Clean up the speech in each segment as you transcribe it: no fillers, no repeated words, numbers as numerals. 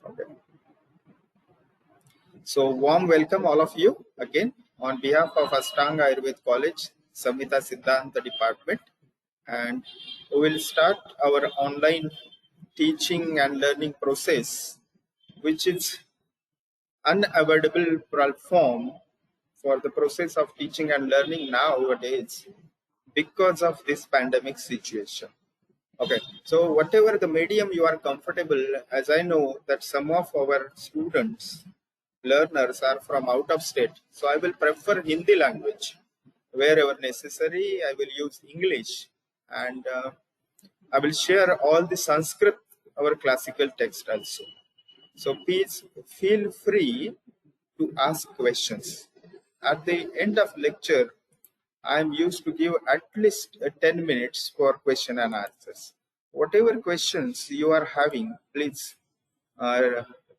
Okay. So warm welcome all of you again on behalf of Ashtanga Ayurveda College, Samhita Siddhanta Department, and we will start our online teaching and learning process, which is unavoidable platform for the process of teaching and learning nowadays because of this pandemic situation. Okay, so whatever the medium you are comfortable, as I know that some of our students, learners are from out of state, so I will prefer Hindi language. Wherever necessary, I will use English, and I will share all the Sanskrit, our classical text also. So please feel free to ask questions. At the end of lecture, I am used to give at least 10 minutes for question and answers. Whatever questions you are having, please,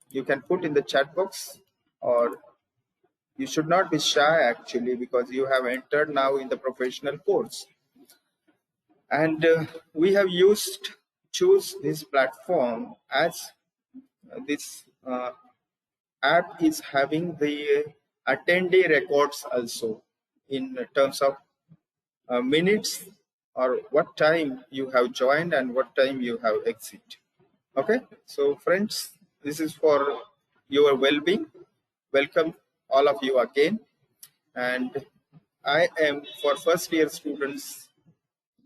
you can put in the chat box, or you should not be shy actually, because you have entered now in the professional course. And we have choose this platform as this app is having the attendee records also in terms of minutes or what time you have joined and what time you have exit. Okay, so friends, this is for your well-being. Welcome all of you again, and I am for first year students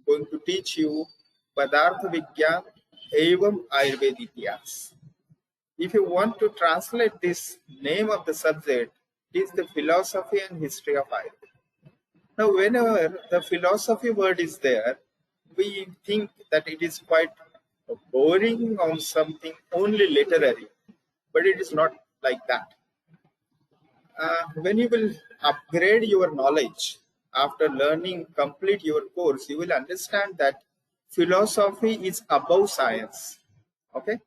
going to teach you Padartha Vidnyana Ayurvedeeya. If you want to translate this name of the subject, it is the philosophy and history of Ayurveda. Now, whenever the philosophy word is there, we think that it is quite boring on something only literary, but it is not like that. When you will upgrade your knowledge after learning complete your course, you will understand that philosophy is above science. Okay,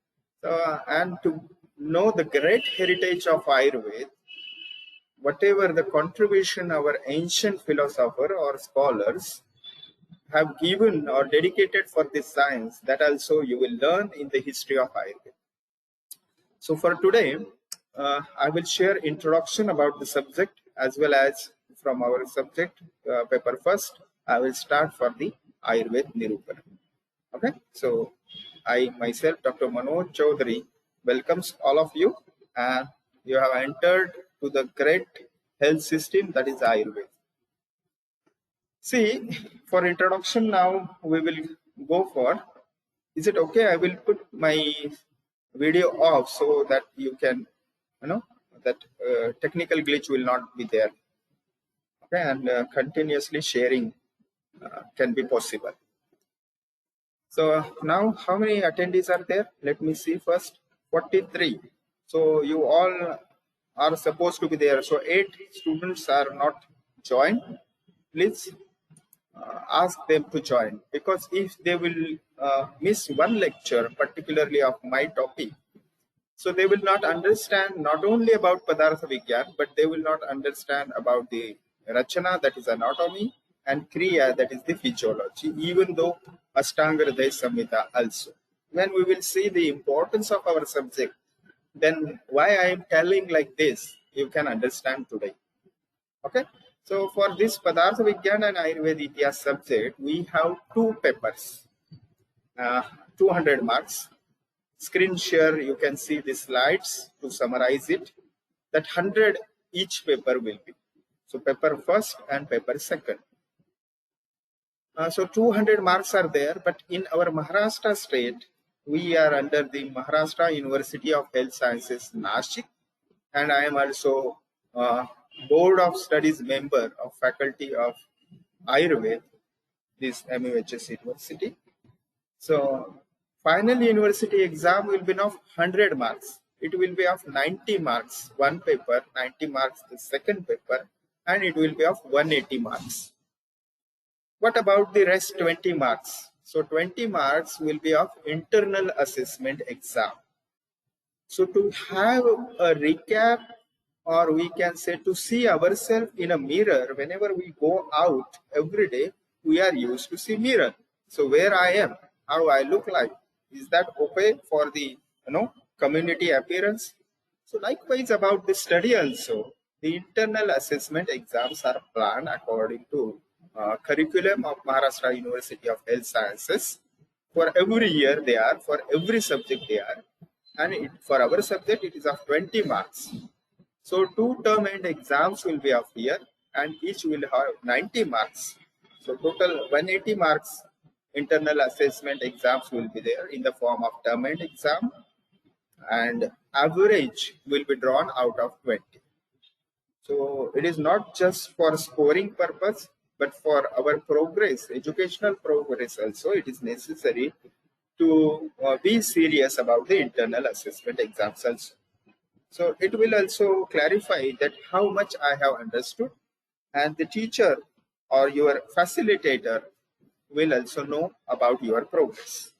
and to know the great heritage of Ayurveda, whatever the contribution our ancient philosopher or scholars have given or dedicated for this science, that also you will learn in the history of Ayurveda. So for today, I will share introduction about the subject as well as from our subject paper first. I will start for the Ayurveda Nirupana. Okay, so I myself, Dr. Manoj Chaudhari, welcomes all of you, and you have entered to the great health system that is Ayurveda. See, for introduction now we will go for, is it okay? I will put my video off so that you can, that technical glitch will not be there. Okay, and continuously sharing can be possible. So now how many attendees are there? Let me see first. 43. So you all are supposed to be there. So 8 students are not joined. Please ask them to join, because if they will miss one lecture, particularly of my topic, so they will not understand not only about Padartha Vidnyana, but they will not understand about the Rachana, that is anatomy, and Kriya, that is the physiology, even though Ashtanga Hridaya Samhita also. When we will see the importance of our subject, then why I am telling like this, you can understand today. Okay, so for this Padartha Vidnyana and Ayurvedeeya subject, we have 2 papers, 200 marks. Screen share, you can see the slides to summarize it. That 100 each paper will be. So paper first and paper second. So 200 marks are there, but in our Maharashtra state, we are under the Maharashtra University of Health Sciences, Nashik, and I am also Board of Studies member of Faculty of Ayurveda, this MUHS University. So final university exam will be of 100 marks. It will be of 90 marks, one paper, 90 marks the second paper, and it will be of 180 marks. What about the rest 20 marks? So 20 marks will be of internal assessment exam. So to have a recap, or we can say to see ourselves in a mirror, whenever we go out every day, we are used to see mirror. So where I am, how I look like, is that okay for the community appearance. So likewise about the study also, the internal assessment exams are planned according to curriculum of Maharashtra University of Health Sciences. For every year they are, for every subject they are, and for our subject it is of 20 marks. So two term end exams will be of here, and each will have 90 marks. So total 180 marks internal assessment exams will be there in the form of term end exam, and average will be drawn out of 20. So it is not just for scoring purpose, but for our progress, educational progress also, it is necessary to be serious about the internal assessment exams also. So it will also clarify that how much I have understood, and the teacher or your facilitator will also know about your progress.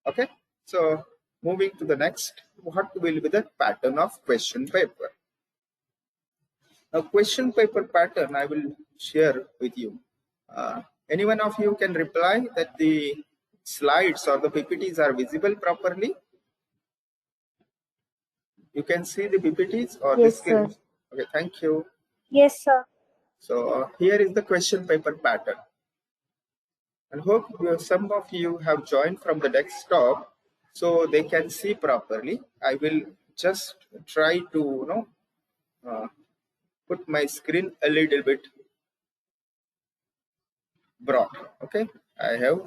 Okay, so moving to the next, what will be the pattern of question paper? Now, question paper pattern I will share with you. Any one of you can reply that the slides or the PPTs are visible properly? You can see the PPTs or the Yes, screen? sir. Okay, thank you. Yes, sir. So here is the question paper pattern. And hope some of you have joined from the desktop so they can see properly. I will just try to put my screen a little bit broad. Okay, I have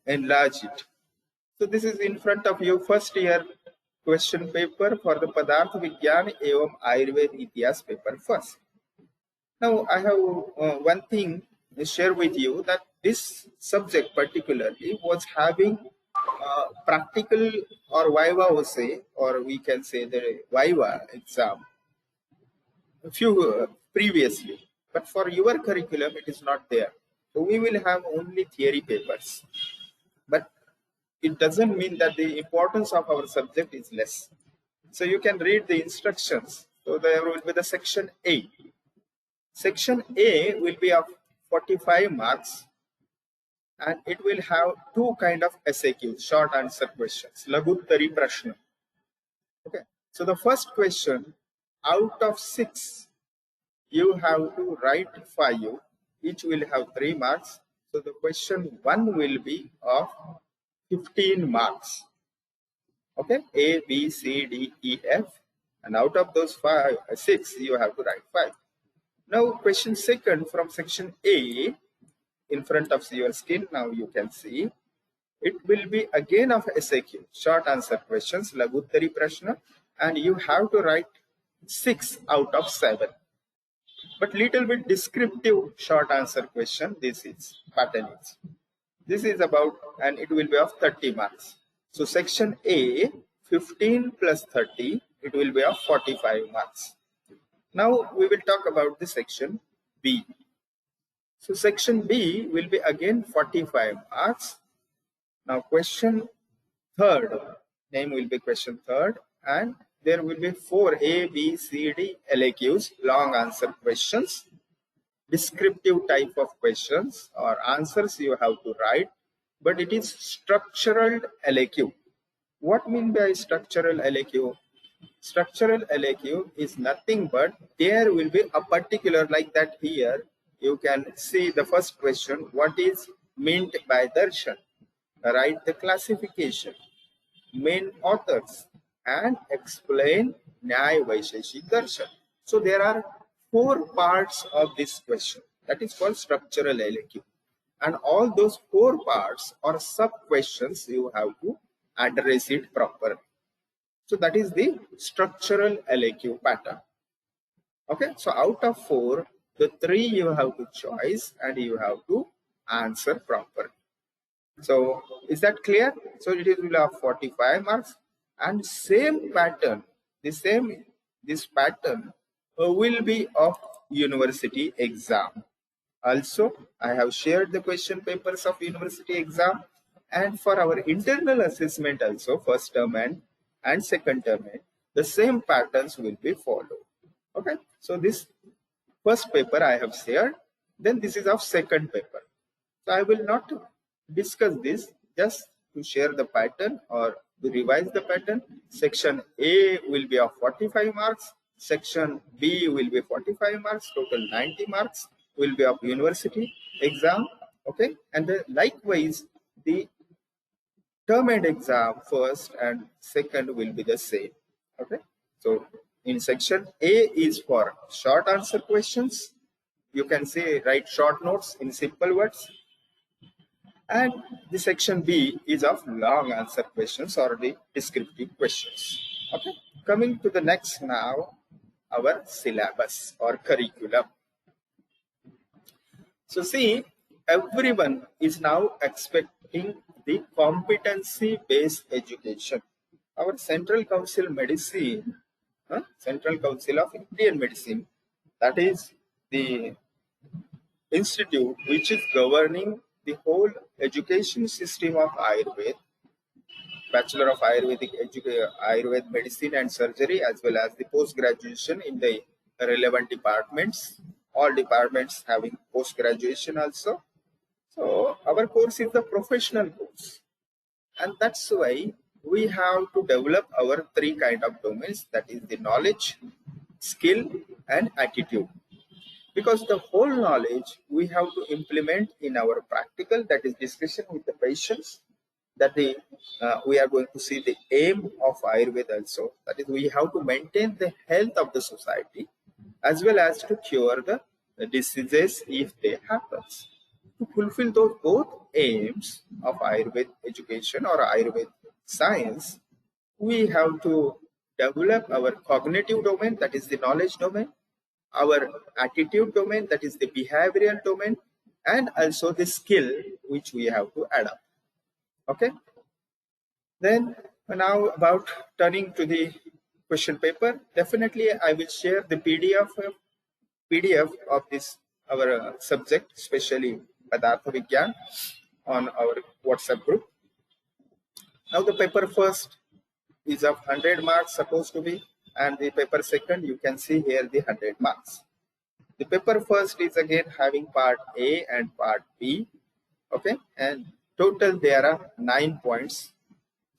enlarged it. So this is in front of you, first year question paper for the Padartha Vidnyana Ayurvedeeya paper first. Now I have one thing to share with you, that this subject particularly was having practical or viva or we can say the viva exam a few previously, but for your curriculum it is not there. So we will have only theory papers, but it doesn't mean that the importance of our subject is less. So you can read the instructions. So there will be the section A. Section A will be of 45 marks, and it will have two kind of SAQs, short answer questions, Laguttari Prashna. Okay. So the first question, out of 6, you have to write 5. Each will have 3 marks. So the question 1 will be of 15 marks. Okay, A, B, C, D, E, F, and out of those 6, you have to write 5. Now, question second from section A, in front of your screen, now you can see, it will be again of SAQ, short answer questions, Laguttari Prashna, and you have to write 6 out of 7. But little bit descriptive short answer question, this is pattern is. This is about, and it will be of 30 marks. So section A, 15 plus 30, it will be of 45 marks. Now we will talk about the section B. So section B will be again 45 marks. Now question third, name will be question third, and there will be 4 A, B, C, D LAQs, long answer questions, descriptive type of questions or answers you have to write, but it is structural LAQ. What mean by structural LAQ? Structural LAQ is nothing but there will be a particular, like that here, you can see the first question, what is meant by darshan? Write the classification, main authors, and explain Nyaya Vaisheshik Darshan. So there are 4 parts of this question. That is called structural LAQ. And all those 4 parts or sub questions you have to address it properly. So that is the structural LAQ pattern. Okay, so out of 4, the 3 you have to choose and you have to answer properly. So is that clear? So it will have 45 marks, and same pattern, this pattern will be of university exam. Also, I have shared the question papers of university exam, and for our internal assessment also, first term and second term, the same patterns will be followed. Okay, so this first paper I have shared, then this is of second paper. So I will not discuss this, just to share the pattern or we revise the pattern. Section A will be of 45 marks. Section B will be 45 marks. Total 90 marks will be of university exam. Okay. And then likewise, the term and exam first and second will be the same. Okay. So in section A is for short answer questions. You can say write short notes in simple words. And the section B is of long answer questions or the descriptive questions. Okay. Coming to the next now, our syllabus or curriculum. So see, everyone is now expecting the competency-based education. Our Central Council Medicine, Central Council of Indian Medicine, that is the institute which is governing the whole education system of Ayurveda, Bachelor of Ayurveda Medicine and Surgery, as well as the post-graduation in the relevant departments, all departments having post-graduation also. So our course is the professional course. And that's why we have to develop our three kind of domains, that is the knowledge, skill, and attitude. Because the whole knowledge we have to implement in our practical, that is discussion with the patients, that we are going to see the aim of Ayurveda also, that is we have to maintain the health of the society as well as to cure the diseases if they happen. To fulfill those both aims of Ayurveda education or Ayurveda science, we have to develop our cognitive domain, that is the knowledge domain, our attitude domain, that is the behavioral domain, and also the skill which we have to adapt. Okay. Then now about turning to the question paper, definitely I will share the PDF of this our subject, especially Padartha Vidnyana, on our WhatsApp group. Now the paper first is of 100 marks supposed to be, and the paper second you can see here the 100 marks. The paper first is again having part A and part B. Okay, and total there are 9 points.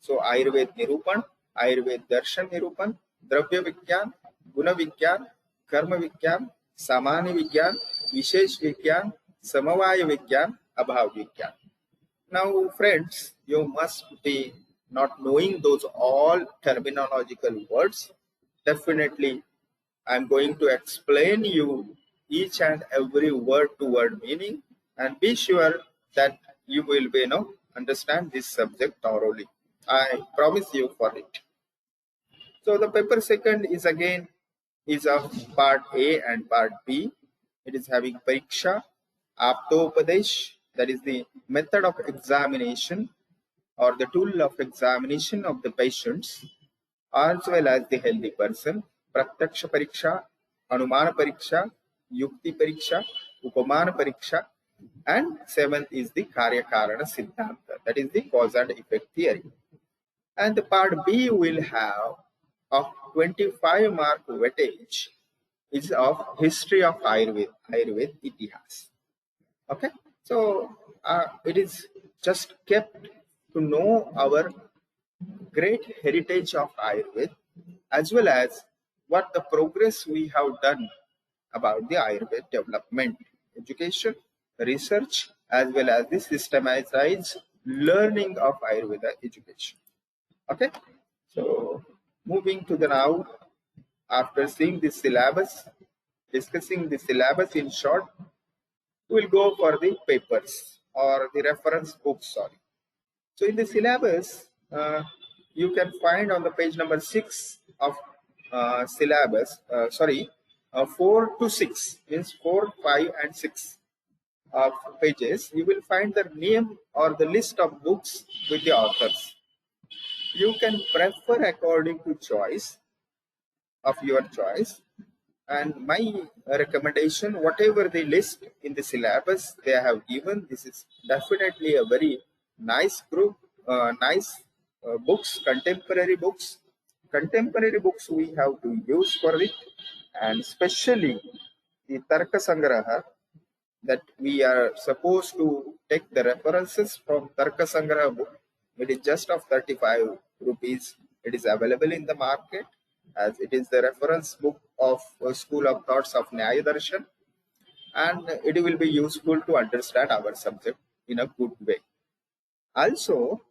So Ayurveda Nirupana, Ayurveda Darshan Nirupana, Dravya Vidnyan, Guna Vidnyan, Karma Vidnyan, Samani Vidnyan, Vishesh Vidnyan, Samavaya Vidnyan, Abhav Vidnyan. Now friends, you must be not knowing those all terminological words. Definitely I'm going to explain you each and every word to word meaning, and be sure that you will be understand this subject thoroughly. I promise you for it. So the paper second is again is of part A and part B. It is having pariksha, aptopadesh, that is the method of examination or the tool of examination of the patients as well as the healthy person, pratyaksha pariksha, anumana pariksha, yukti pariksha, upamana pariksha, and seventh is the karya karana siddhanta, that is the cause and effect theory. And the part B will have of 25 mark weightage is of history of Ayurveda Itihas. Okay, so it is just kept to know our great heritage of Ayurveda as well as what the progress we have done about the Ayurveda development, education, research, as well as the systematized learning of Ayurveda education. Okay, so moving to the now, after seeing the syllabus, discussing the syllabus in short, we will go for the papers or the reference books. Sorry. So in the syllabus, you can find on the page number 6 of syllabus, 4 to 6 means 4, 5, and 6 of pages. You will find the name or the list of books with the authors. You can prefer according to choice of your choice, and my recommendation, whatever the list in the syllabus they have given, this is definitely a very nice group, nice books, contemporary books. Contemporary books we have to use for it, and especially the Tarka Sangraha, that we are supposed to take the references from Tarka Sangraha book. It is just of 35 rupees. It is available in the market as it is the reference book of School of Thoughts of Nyaya Darshan, and it will be useful to understand our subject in a good way. Also,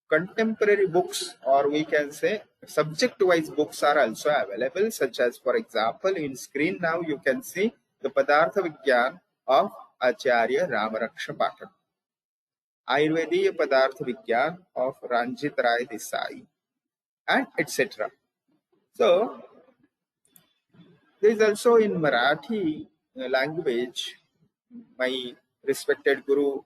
contemporary books, or we can say subject-wise books, are also available, such as, for example, in screen now you can see the Padartha Vidnyana of Acharya Ramaraksha Pathak, Ayurvedeeya Padartha Vidnyana of Ranjit Rai Desai, and etc. So, there is also in Marathi language, my respected Guru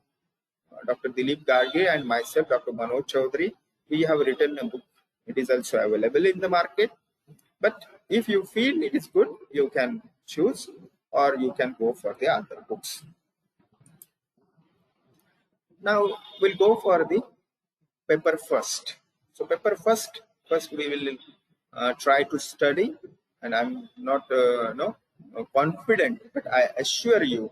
Dr. Dilip Garge and myself, Dr. Manoj Chaudhari, we have written a book. It is also available in the market. But if you feel it is good, you can choose or you can go for the other books. Now we'll go for the paper first. So paper first we will try to study, and I'm not confident, but I assure you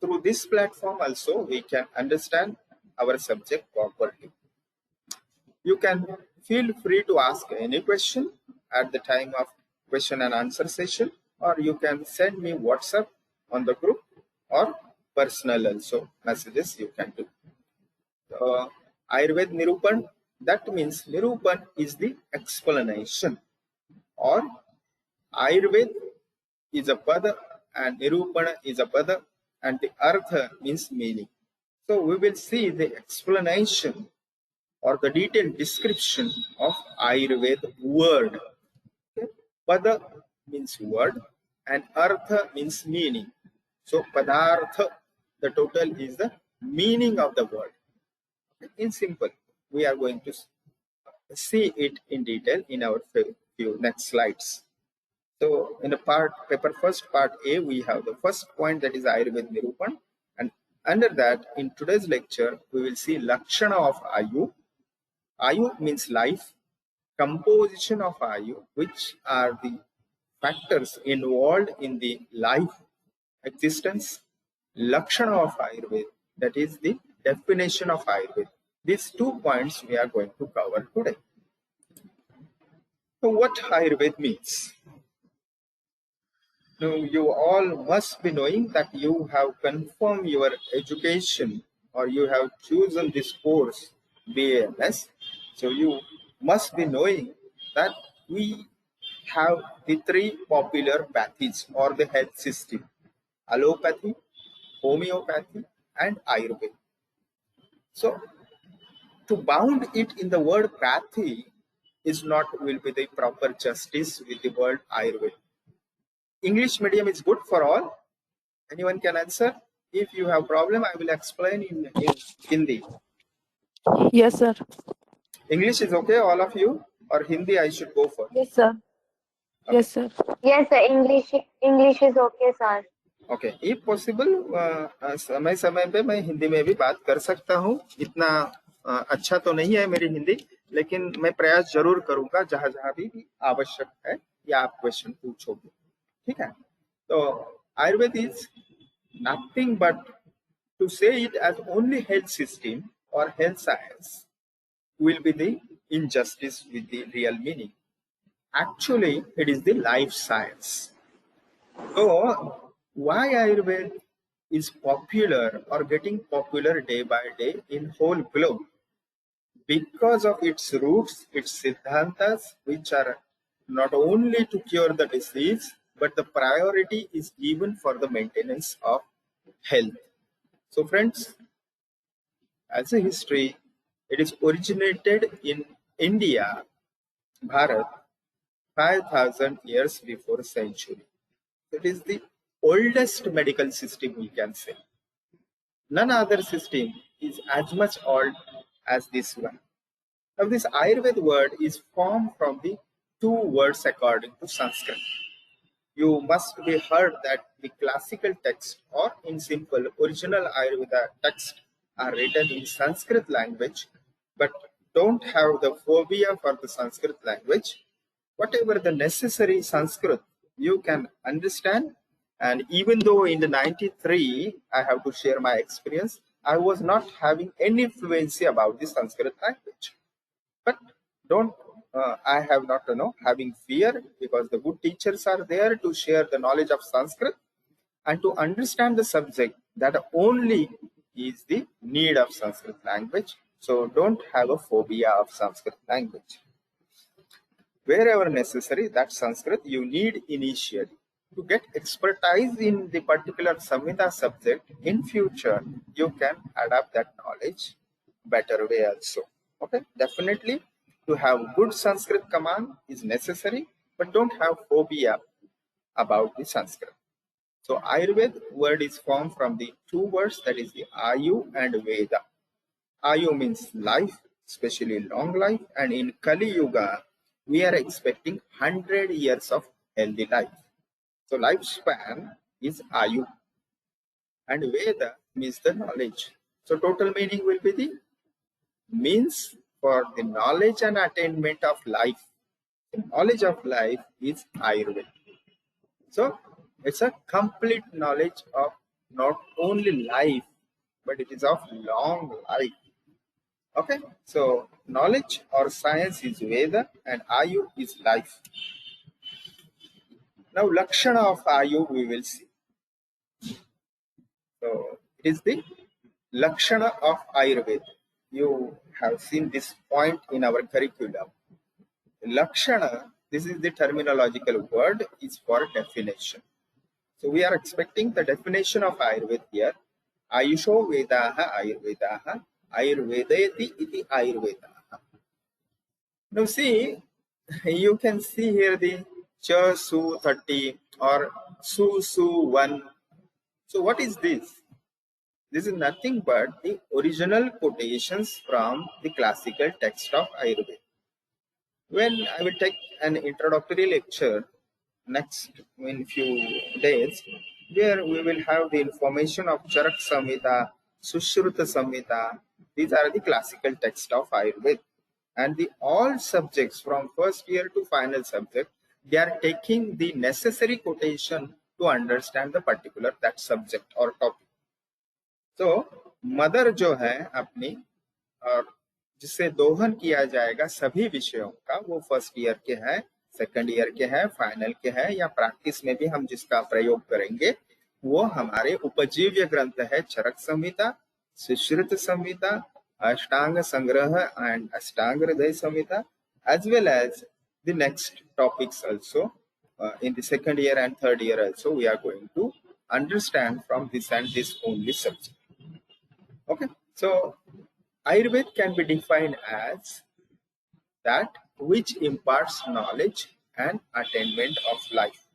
through this platform also we can understand our subject properly. You can feel free to ask any question at the time of question and answer session, or you can send me WhatsApp on the group or personal also messages you can do. Ayurveda Nirupana, that means Nirupana is the explanation, or Ayurveda is a pada and Nirupana is a pada, and the artha means meaning. So we will see the explanation or the detailed description of Ayurveda word. Okay? Pada means word and artha means meaning. So Padartha, the total is the meaning of the word. Okay? In simple, we are going to see it in detail in our few next slides. So in the paper first, part A, we have the first point, that is Ayurveda Nirupana, and under that in today's lecture we will see Lakshana of Ayuh. Ayuh means life, composition of Ayuh, which are the factors involved in the life existence, Lakshana of Ayurveda, that is the definition of Ayurveda. These 2 points we are going to cover today. So what Ayurveda means? Now, you all must be knowing that you have confirmed your education or you have chosen this course, B.A.M.S. So you must be knowing that we have the 3 popular pathies or the health system: allopathy, homeopathy, and Ayurveda. So to bound it in the word pathy is not will be the proper justice with the word Ayurveda. English medium is good for all. Anyone can answer. If you have problem, I will explain in Hindi. Yes, sir. English is okay, all of you, or Hindi I should go for? Yes, sir. Okay. Yes, sir. Yes, sir. English is okay, sir. Okay. If possible, समय समय पे मैं हिंदी में भी बात कर सकता हूँ. इतना अच्छा तो नहीं है मेरी हिंदी, लेकिन मैं प्रयास जरूर करूंगा जहां जहां भी आवश्यक है या आप क्वेश्चन पूछोगे. ठीक है. तो Ayurveda is nothing but to say it as only health system or health science will be the injustice with the real meaning. Actually, it is the life science. So, why Ayurveda is popular or getting popular day by day in whole globe? Because of its roots, its siddhantas, which are not only to cure the disease, but the priority is given for the maintenance of health. So friends, as a history, it is originated in India, Bharat, 5,000 years before century. It is the oldest medical system, we can say. None other system is as much old as this one. Now this Ayurveda word is formed from the 2 words according to Sanskrit. You must be heard that the classical text, or in simple original Ayurveda text, are written in Sanskrit language, but don't have the phobia for the Sanskrit language. Whatever the necessary Sanskrit you can understand, and even though in the 93 I have to share my experience, I was not having any fluency about the Sanskrit language. But Don't I have not having fear, because the good teachers are there to share the knowledge of Sanskrit and to understand the subject. That only is the need of Sanskrit language. So don't have a phobia of Sanskrit language. Wherever necessary, that Sanskrit you need initially to get expertise in the particular Samhita subject. In future you can adapt that knowledge better way also. Okay, definitely to have good Sanskrit command is necessary, but don't have phobia about the Sanskrit. So Ayurveda word is formed from the two words, that is the Ayuh and Veda. Ayuh means life, especially long life, and in Kali Yuga we are expecting 100 years of healthy life. So lifespan is Ayuh, and Veda means the knowledge. So total meaning will be the means for the knowledge and attainment of life. The knowledge of life is Ayurveda. So it's a complete knowledge of not only life, but it is of long life. Okay, so knowledge or science is Veda and Ayuh is life. Now Lakshana of Ayuh we will see. So it is the Lakshana of Ayurveda. You have seen this point in our curriculum. Lakshana, this is the terminological word, is for definition. So we are expecting the definition of Ayurveda here. Ayusho Vedaha Ayurvedaha Ayurvedeti iti Ayurvedaha. Now see, you can see here the Cha Su 30 or Su Su 1. So what is this? This is nothing but the original quotations from the classical text of Ayurveda. When I will take an introductory lecture next in few days, where we will have the information of Charak Samhita, Sushruta Samhita. These are the classical text of Ayurveda, and the all subjects from first year to final subject, they are taking the necessary quotation to understand the particular that subject or topic. तो mother जो है अपनी, और जिससे दोहन किया जाएगा सभी विषयों का, वो फर्स्ट ईयर के हैं, सेकंड ईयर के हैं, फाइनल के हैं, या प्रैक्टिस में भी हम जिसका प्रयोग करेंगे, वो हमारे उपजीव्य ग्रंथ है चरक संहिता, सुश्रुत संहिता, अष्टांग संग्रह एंड अष्टांग हृदय संहिता, as well as the next topics also. In the second year and third year also we are going to understand from this and this only subject. Okay, so Ayurveda can be defined as that which imparts knowledge and attainment of life.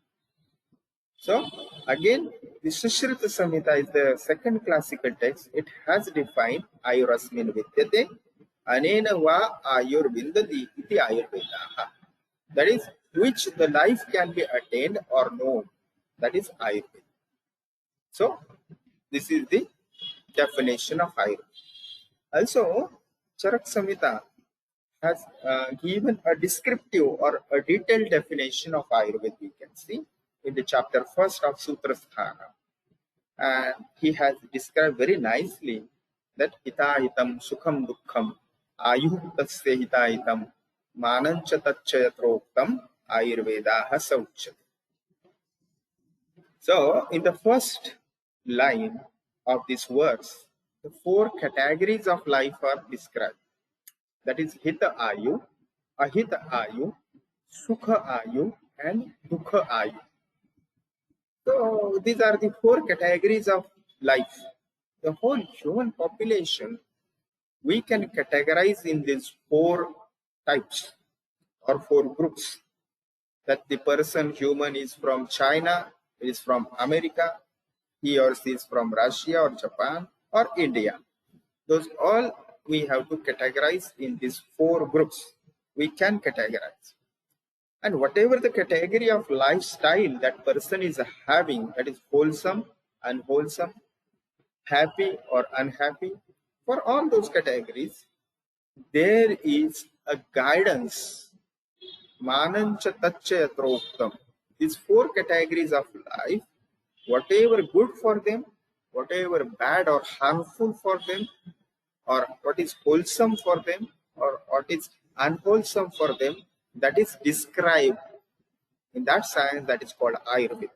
So again, the Sushruta Samhita is the second classical text. It has defined Ayurasmin Vidyate Anena va Ayurvindati iti Ayurvedaha. That is, which the life can be attained or known. That is Ayurveda. So this is the definition of Ayurveda. Also, Charak Samhita has given a descriptive or a detailed definition of Ayurveda. We can see in the chapter first of Sutra Sthana, and he has described very nicely that hitahitam sukham dukkham ayuh tasya hitahitam manancha tacchayatroktam ayurvedaha sauchyate. So in the first line of this verse, the four categories of life are described. That is Hita Ayuh, Ahita Ayuh, Sukha Ayuh, and Dukha Ayuh. So these are the four categories of life. The whole human population we can categorize in these four types or four groups. That the person human is from China, is from America, he or she is from Russia or Japan or India. Those all we have to categorize in these four groups. We can categorize. And whatever the category of lifestyle that person is having, that is wholesome, unwholesome, happy or unhappy, for all those categories, there is a guidance. Manancha tacchayatroktam. These four categories of life, whatever good for them, whatever bad or harmful for them, or what is wholesome for them, or what is unwholesome for them, that is described in that science that is called Ayurveda.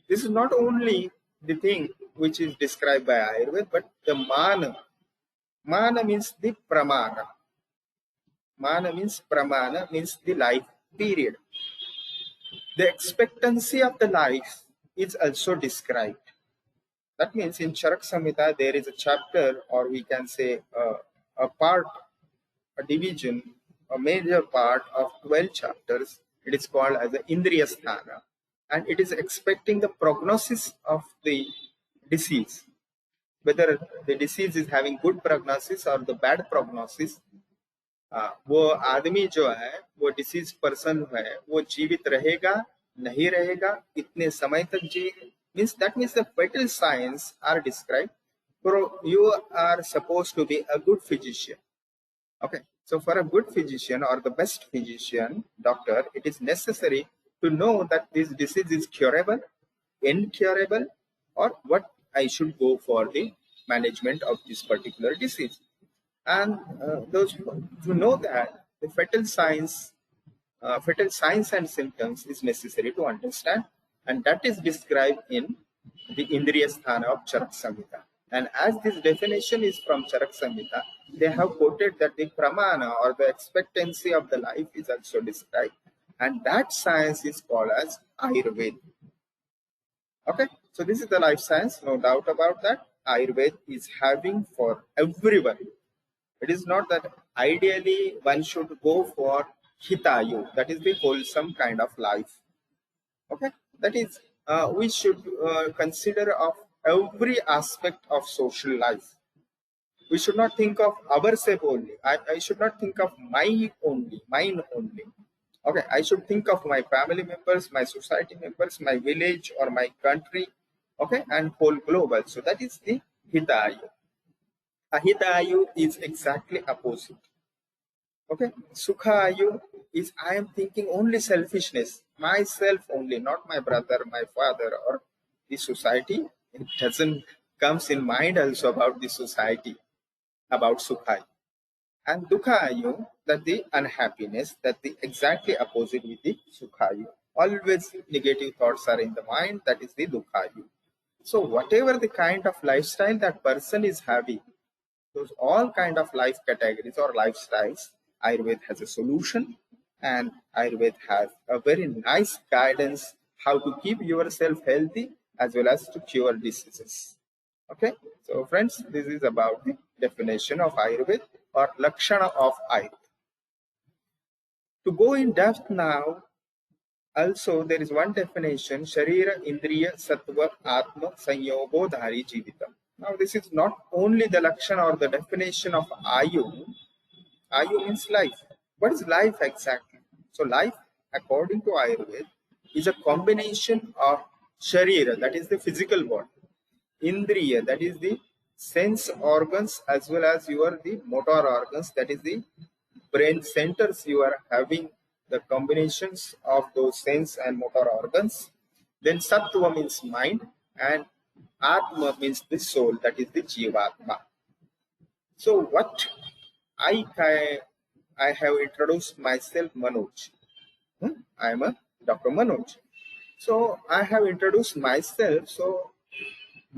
This is not only the thing which is described by Ayurveda, but the mana. Mana means the pramana. Mana means pramana, means the life period. The expectancy of the life is also described. That means in Charak Samhita there is a chapter, or we can say a part, a division, a major part of 12 chapters. It is called as the Indriya Sthana, and it is expecting the prognosis of the disease, whether the disease is having good prognosis or the bad prognosis. वो आदमी जो है, वो disease person है, वो जीवित रहेगा नहीं रहेगा, कितने समय तक जिएगा, means that means the vital signs are described. So you are supposed to be a good physician. Okay, so for a good physician or the best physician, doctor, it is necessary to know that this disease is curable, incurable, or what I should go for the management of this particular disease. And those who know that the fatal signs and symptoms is necessary to understand, and that is described in the Indriya Sthana of Charak Samhita. And as this definition is from Charak Samhita, they have quoted that the pramana or the expectancy of the life is also described, and that science is called as Ayurveda. Okay, so this is the life science, no doubt about that. Ayurveda is having for everyone. It is not that ideally one should go for hitayu, that is the wholesome kind of life. Okay, that is we should consider of every aspect of social life. We should not think of ourselves only. I should not think of mine only. Okay, I should think of my family members, my society members, my village or my country, okay, and whole global. So that is the hitayu. Ahitayu is exactly opposite. Okay, Sukhayu is I am thinking only selfishness, myself only, not my brother, my father, or the society. It doesn't comes in mind also about the society, about Sukhayu. And Dukhayu, that the unhappiness, that the exactly opposite with the Sukhayu. Always negative thoughts are in the mind, that is the Dukhayu. So whatever the kind of lifestyle that person is having, those all kind of life categories or lifestyles, Ayurveda has a solution, and Ayurveda has a very nice guidance how to keep yourself healthy as well as to cure diseases. Okay, so friends, this is about the definition of Ayurveda or Lakshana of Ayurveda. To go in depth now, also there is one definition, Sharira Indriya Sattva Atma Sanyogo Dhari Jivitam. Now this is not only the Lakshana or the definition of Ayuh. Ayuh means life. What is life exactly? So life, according to Ayurveda, is a combination of Sharira, that is the physical body, Indriya, that is the sense organs, as well as the motor organs, that is the brain centers you are having, the combinations of those sense and motor organs. Then Sattva means mind, and Atma means the soul, that is the Jivatma. So what I have introduced myself, Manoj. I am a Dr. Manoj. So I have introduced myself. So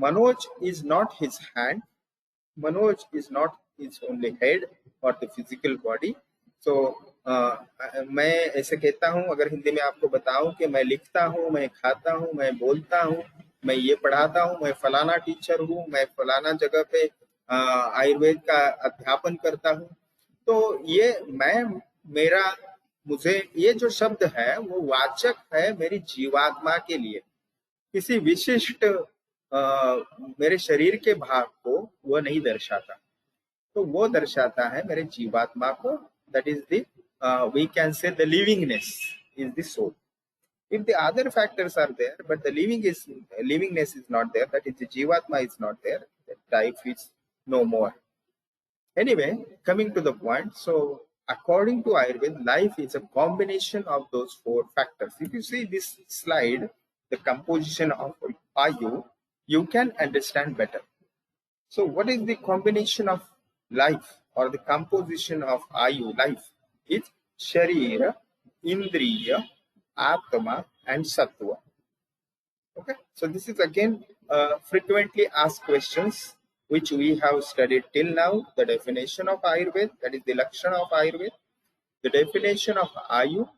Manoj is not his hand. Manoj is not his only head or the physical body. So मैं ऐसे कहता हूँ, अगर हिंदी में आपको बताऊं कि मैं लिखता हूँ, मैं खाता हूँ, मैं बोलता हूँ, मैं ये पढ़ाता हूँ, मैं फलाना टीचर हूँ, मैं फलाना जगह पे आयुर्वेद का अध्यापन करता हूँ, तो ये मुझे ये जो शब्द है वो वाचक है मेरी जीवात्मा के लिए, किसी विशिष्ट मेरे शरीर के भाग को वो नहीं दर्शाता, तो वो दर्शाता है मेरे जीवात्मा को, that is the we can say the livingness is the soul. If the other factors are there, but the livingness is not there, that is the jivatma is not there, that life is no more. Anyway, coming to the point, so according to Ayurveda, life is a combination of those four factors. If you see this slide, the composition of Ayuh, you can understand better. So what is the combination of life or the composition of Ayuh, life? is Sharira, Indriya, Atma, and Sattva. Okay, so this is again frequently asked questions which we have studied till now. The definition of Ayurveda, that is the Lakshana of Ayurveda, the definition of Ayuh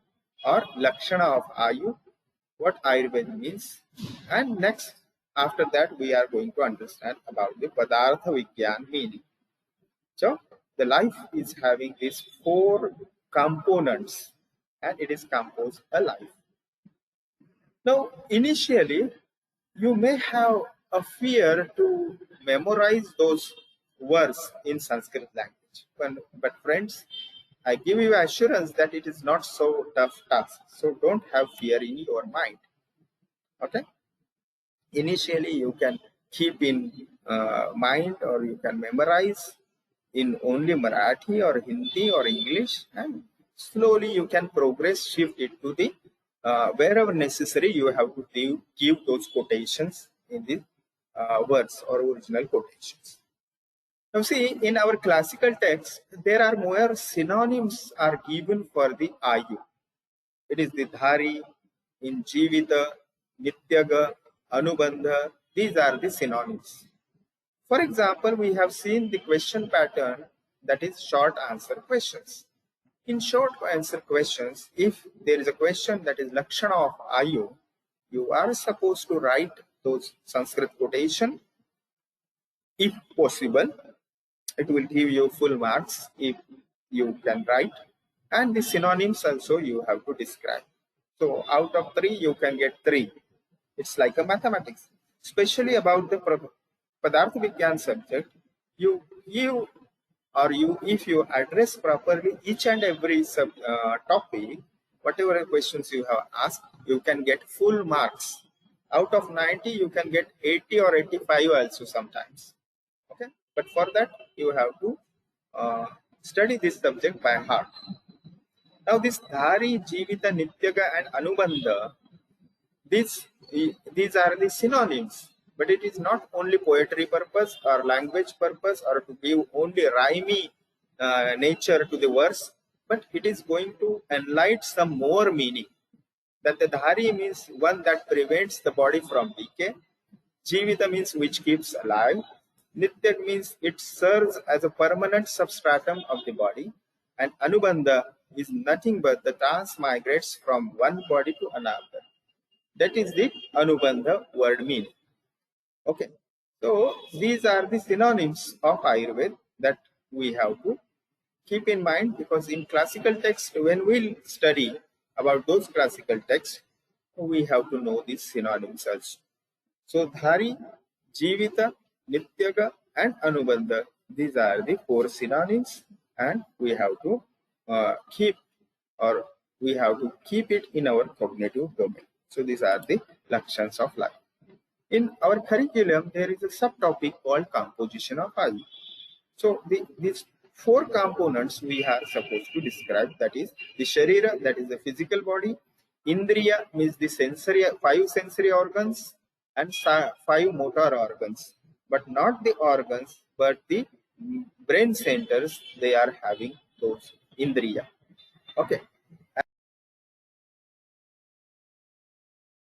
or Lakshana of Ayuh, what Ayurveda means, and next after that we are going to understand about the Padartha Vidnyana meaning. So the life is having these four components and it is composed a life. Now initially you may have a fear to memorize those words in Sanskrit language. But friends, I give you assurance that it is not so tough task. So don't have fear in your mind. Okay. Initially, you can keep in mind or you can memorize in only Marathi or Hindi or English, and slowly you can progress, shift it to the wherever necessary. You have to give those quotations in the words or original quotations. Now, see, in our classical text, there are more synonyms are given for the Ayuh. It is the Dhari, in Jivita, Nityaga, Anubandha. These are the synonyms. For example, we have seen the question pattern, that is short answer questions. In short answer questions, if there is a question that is Lakshana of Ayuh, you are supposed to write those Sanskrit quotation. If possible, it will give you full marks if you can write, and the synonyms also you have to describe. So out of 3 you can get 3. It's like a mathematics. Especially about the Padartha Vidnyana subject, you if you address properly each and every topic, whatever questions you have asked, you can get full marks. Out of 90 you can get 80 or 85 also sometimes. Okay, but for that you have to study this subject by heart. Now this Dhari, Jivita, Nityaga and Anubandha, these are the synonyms, but it is not only poetry purpose or language purpose or to give only rhymey nature to the verse, but it is going to enlighten some more meaning. That the Dhari means one that prevents the body from decay. Jivita means which keeps alive. Nitya means it serves as a permanent substratum of the body. And Anubandha is nothing but the transmigrates from one body to another. That is the Anubandha word meaning. Okay. So these are the synonyms of Ayurveda that we have to keep in mind, because in classical text, when we study about those classical texts, we have to know these synonyms also. So Dhari, Jivita, Nityaga and Anubandha, these are the 4 synonyms, and we have to keep it in our cognitive domain. So these are the Lakshans of life. In our curriculum, there is a subtopic called composition of Ayuh. So these 4 components we are supposed to describe, that is the Sharira, that is the physical body, Indriya means the 5 sensory organs, and 5 motor organs, but not the organs, but the brain centers, they are having those Indriya. Okay,